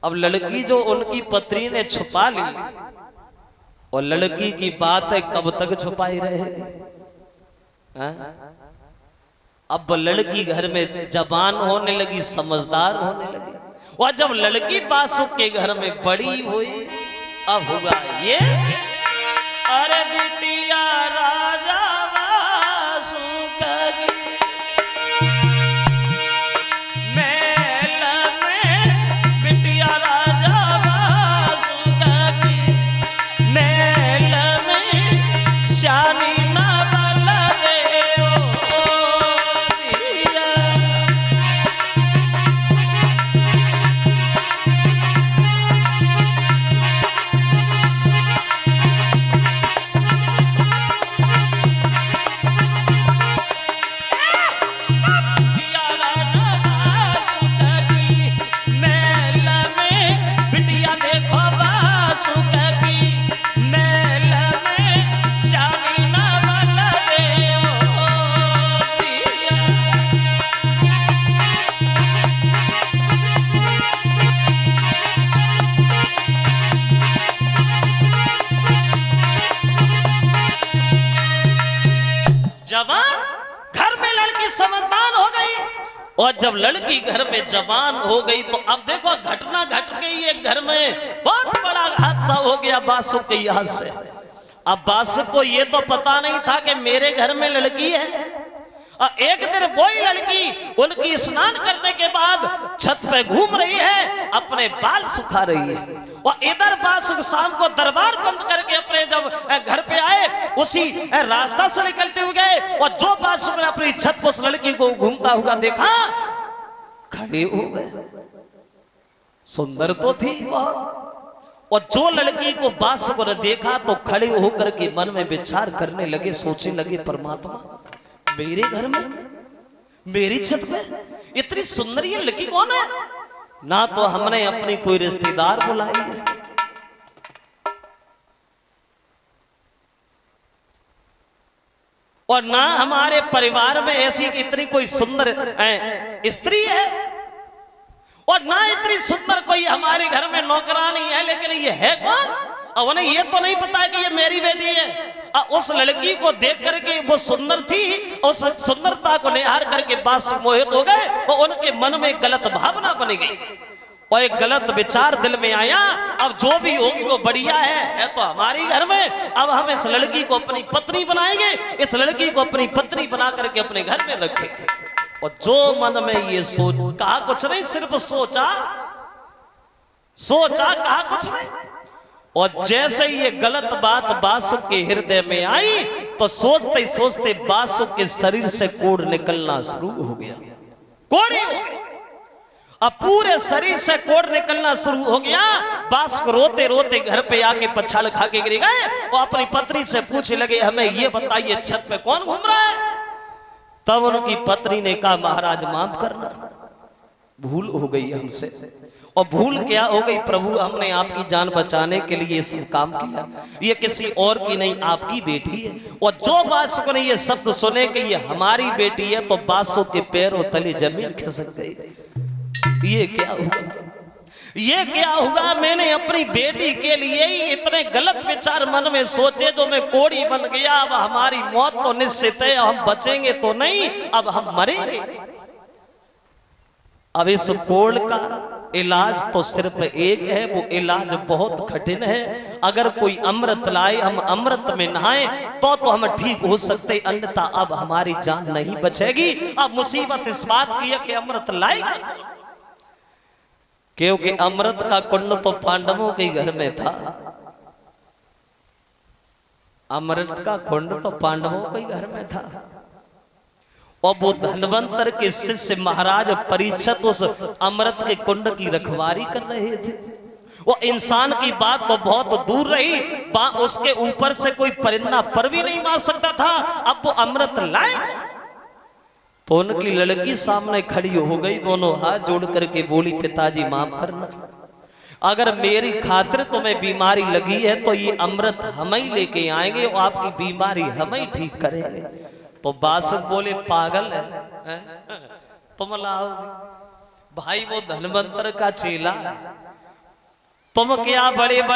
अब लड़की जो उनकी पत्नी ने छुपा ली, और लड़की की बात है कब तक छुपाई रहेगी। अब लड़की घर में जवान होने लगी, समझदार होने लगी, और जब लड़की बासु के घर में बड़ी हुई, अब होगा ये, अरे बिटिया राजा बासु की जवान घर में लड़की समझदार हो गई, और जब लड़की घर में जवान हो गई तो अब देखो घटना घट गई है घर में, बहुत बड़ा हादसा हो गया बासु के यहाँ से। अब बासु को ये तो पता नहीं था कि मेरे घर में लड़की है। और एक दिन वही लड़की उनकी स्नान करने के बाद छत पे घूम रही है, अपने बाल सुखा रही है, और इधर बासु शाम को दरबार बंद करके अपने जब घर पे आए, उसी रास्ता से निकलते हुए गए, और जो बासु ने अपनी छत पर उस लड़की को घूमता हुआ देखा, खड़े हो गए। सुंदर तो थी बहुत, और जो लड़की को बासु ने देखा तो खड़े होकर के मन में विचार करने लगे, सोचने लगे, परमात्मा मेरे घर में, मेरी छत पे इतनी सुंदर ये लड़की कौन है? ना तो हमने अपनी कोई रिश्तेदार बुलाई है, और ना हमारे परिवार में ऐसी इतनी कोई सुंदर स्त्री है, और ना इतनी सुंदर कोई हमारे घर में नौकरानी है। लेकिन ये है कौन? और उन्हें ये तो नहीं पता कि ये मेरी बेटी है। उस लड़की को देख करके वो सुंदर थी, उस सुंदरता को निहार करके बासु मोहित हो गए, और उनके मन में गलत भावना बनी गई, और एक गलत विचार दिल में आया, अब जो भी होगी वो बढ़िया है तो हमारी घर में, अब हम इस लड़की को अपनी पत्नी बनाएंगे, इस लड़की को अपनी पत्नी बना करके अपने घर में रखेंगे। और जो मन में ये सोच, कहा कुछ नहीं, सिर्फ सोचा, कहा कुछ नहीं। और जैसे ये गलत बात बासु के हृदय में आई, तो सोचते सोचते बासु के शरीर से कोढ़ निकलना शुरू हो गया, कोढ़ी हो गई। अब पूरे शरीर से कोढ़ निकलना शुरू हो गया। बासु रोते रोते घर पे आके पछाड़ खा के गिर गए, और अपनी पत्नी से पूछने लगे, हमें ये बताइए छत पे कौन घूम रहा है? तब उनकी पत्नी ने कहा, महाराज माफ करना, भूल हो गई हमसे। और भूल क्या हो गई प्रभु, हमने आपकी जान बचाने के लिए ये सब काम किया, ये किसी और की नहीं, आपकी बेटी है। और जो बासु ने ये शब्द सुने कि ये हमारी बेटी है, तो बासु के पैरों तले जमीन खिसक गई। ये क्या हुआ, ये क्या हुआ? मैंने अपनी बेटी के लिए ही इतने गलत विचार मन में सोचे, जो मैं कोढ़ी बन गया। अब हमारी मौत तो निश्चित है, हम बचेंगे तो नहीं, अब हम मरेंगे। अब इस कोढ़ का इलाज तो सिर्फ एक है, वो इलाज बहुत कठिन है। अगर कोई अमृत लाए, हम अमृत में नहाएं तो हम ठीक हो सकते, अन्यथा अब हमारी जान नहीं बचेगी। अब मुसीबत इस बात की है कि अमृत लाएगा, क्योंकि अमृत का कुंड तो पांडवों के घर में था। अमृत का कुंड तो पांडवों के घर में था, और वो धन्वंतर के शिष्य महाराज परीक्षित उस अमृत के कुंड की रखवारी कर रहे थे। वो इंसान की बात तो बहुत दूर रही, उसके ऊपर से कोई परिंदा पर भी नहीं मार सकता था। अब वो अमृत लाए तो उनकी लड़की सामने खड़ी हो गई, दोनों हाथ जोड़ करके बोली, पिताजी माफ करना, अगर मेरी खातिर तुम्हें बीमारी लगी है तो ये अमृत हम ही लेके आएंगे, और आपकी बीमारी हम ही ठीक करेंगे। तो बासु बोले, पागल है तुम लाओ भाई, वो धनवंतर का चेला है, तुम क्या बड़े